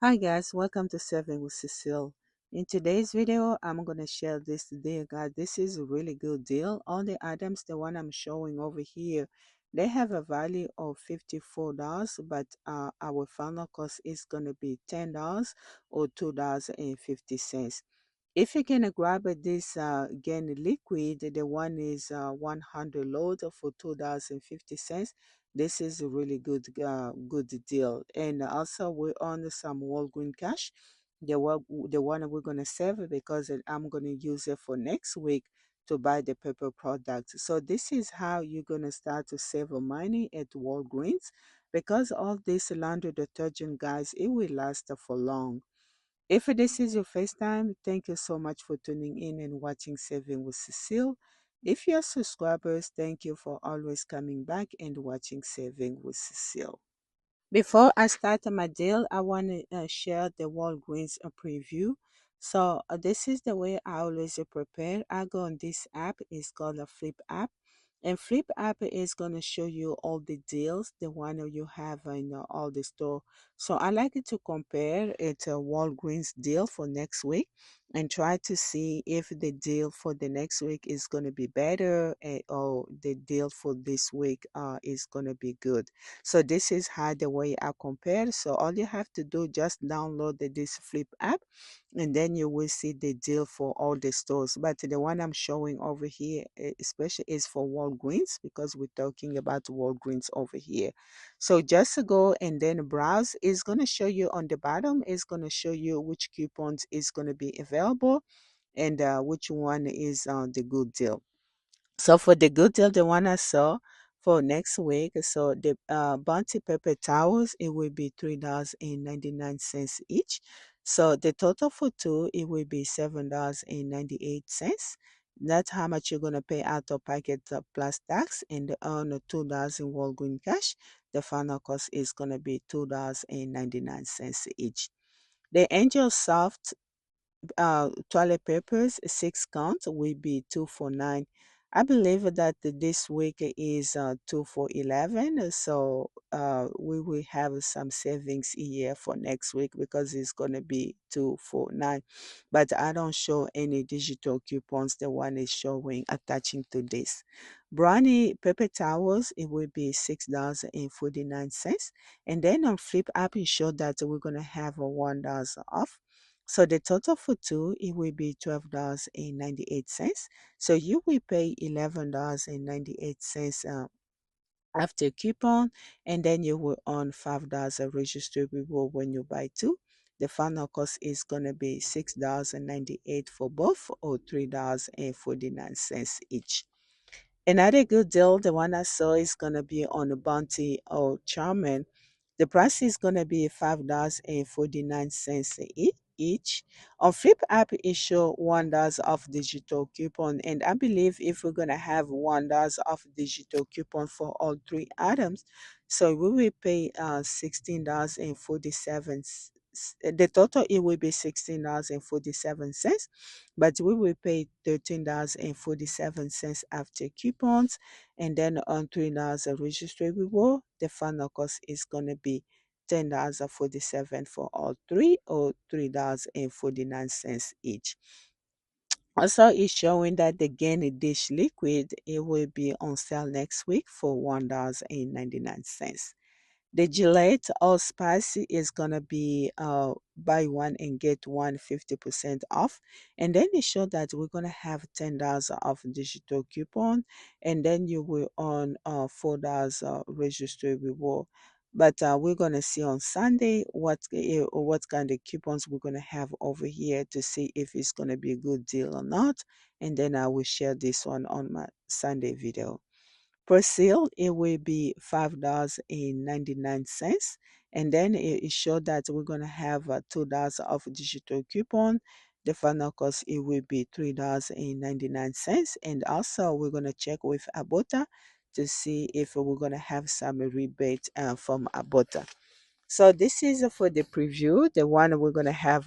Hi guys, welcome to Serving with Cecile. In today's video, I'm going to share this deal, guys. This is a really good deal. All the items, the one I'm showing over here, they have a value of $54, but our final cost is going to be $10 or $2.50. If you can grab this again liquid, the one is 100 load for $2.50. This is a really good deal. And also we're on some Walgreens cash. The one we're gonna save because I'm gonna use it for next week to buy the paper product. So this is how you're gonna start to save money at Walgreens because all this laundry detergent, guys, it will last for long. If this is your first time, thank you so much for tuning in and watching Saving with Cecile. If you're subscribers, thank you for always coming back and watching Saving with Cecile. Before I start my deal, I want to share the Walgreens preview. So this is the way I always prepare. I go on this app. It's called a Flip app. And Flip app is going to show you all the deals, the one you have in all the store. So I like it to compare it to Walgreens deal for next week and try to see if the deal for the next week is going to be better or the deal for this week is going to be good. So this is how the way I compare. So all you have to do, just download this Flip app and then you will see the deal for all the stores. But the one I'm showing over here, especially is for Walgreens because we're talking about Walgreens over here. So just go and then browse. It's going to show you on the bottom, it's going to show you which coupons is going to be available and which one is the good deal. So for the good deal, the one I saw for next week, so the Bounty Pepper Towels, it will be $3.99 each. So the total for two, it will be $7.98. That's how much you're gonna pay out of packet plus tax and on $2 in Walgreens cash. The final cost is gonna be $2.99 each. The Angel Soft toilet papers, 6 counts will be 2 for 9. I believe that this week is 2 for 11, so we will have some savings here for next week because it's gonna be 2 for 9. But I don't show any digital coupons. The one is showing attaching to this. Brownie paper towels, it will be $6.49, and then on Flip app it showed that we're gonna have a $1 off. So the total for two, it will be $12.98. So you will pay $11.98 after coupon, and then you will earn $5 a registered reward when you buy two. The final cost is gonna be $6.98 for both, or $3.49 each. Another good deal, the one I saw is gonna be on the Bounty or Charmin. The price is gonna be $5.49 each. On Flip app, it show $1 off digital coupon, and I believe if we're gonna have $1 off digital coupon for all three items, so we will pay $16.47. The total it will be $16.47, but we will pay $13.47 after coupons, and then on $3 a registered reward. The final cost is gonna be $10.47 for all three, or $3.49 each. Also, it's showing that the Gain Dish Liquid, it will be on sale next week for $1.99. The Gillette Allspice is gonna be buy one and get one 50% off, and then it showed that we're gonna have $10 off digital coupon, and then you will earn $4 registered reward. But we're gonna see on Sunday what kind of coupons we're gonna have over here to see if it's gonna be a good deal or not, and then I will share this one on my Sunday video. Per sale, it will be $5.99. And then it showed that we're going to have a $2 off digital coupon. The final cost, it will be $3.99. And also, we're going to check with Abota to see if we're going to have some rebate from Abota. So this is for the preview, the one we're going to have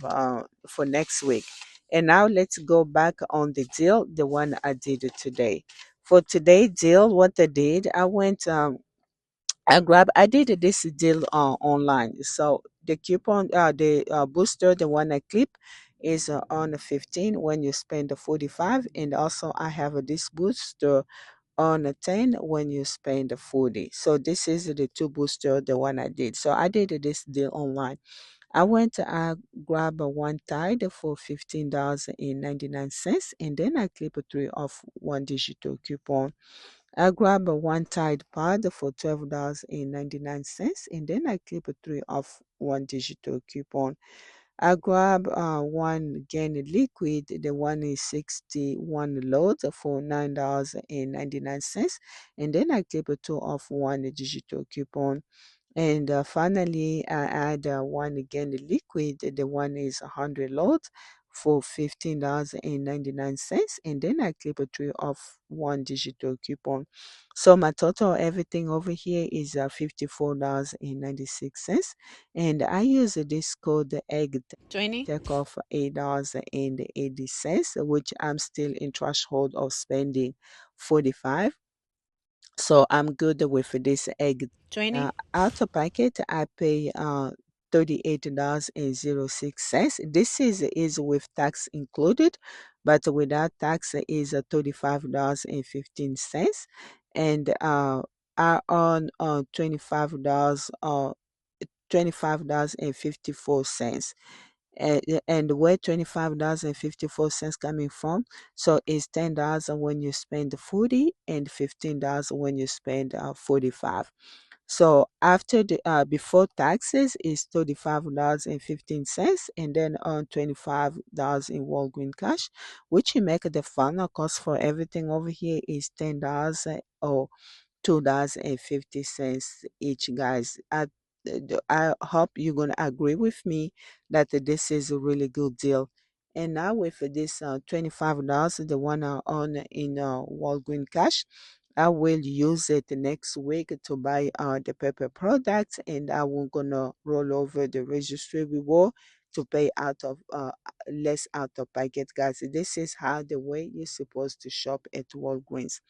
for next week. And now let's go back on the deal, the one I did today. For today deal, what I did, I went I did this deal online. So the coupon, the booster, the one I clip is on the 15 when you spend the 45. And also I have this booster on a 10 when you spend the 40. So this is the two booster, the one I did. So I did this deal online. I went to grab a one tide for $15.99, and then I clip a three off one digital coupon. I grab a one tide pad for $12.99, and then I clip a three off one digital coupon. I grab one Gain liquid, the one is 61 loads for $9.99, and then I clip a two off one digital coupon. And finally, I add one again the liquid. The one is 100 loads for $15.99, and then I clip a tree off one digital coupon. So my total everything over here is $54.96, and I use this code egg 20. take off $8.80, which I'm still in threshold of spending 45. So I'm good with this egg. 20. Out of packet, I pay $38.06. This is with tax included, but without tax is $35.15. And I earn $25.54. And where $25.54 coming from? So it's $10 when you spend 40 and $15 when you spend 45. So after the before taxes is $35.15, and then on $25 in Walgreens cash, which you make the final cost for everything over here is $10 or $2.50 each, guys. I hope you're gonna agree with me that this is a really good deal. And now with this $25, the one on in Walgreens cash, I will use it next week to buy the pepper products, and I will gonna roll over the registry reward to pay out of less out of pocket, guys. This is how the way you're supposed to shop at Walgreens.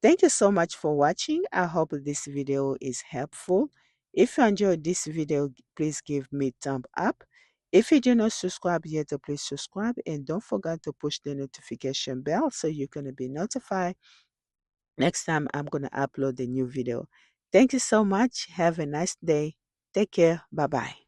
Thank you so much for watching. I hope this video is helpful. If you enjoyed this video, please give me thumb up. If you do not subscribe yet, please subscribe, and don't forget to push the notification bell so you're going to be notified next time I'm going to upload a new video. Thank you so much. Have a nice day. Take care. Bye bye.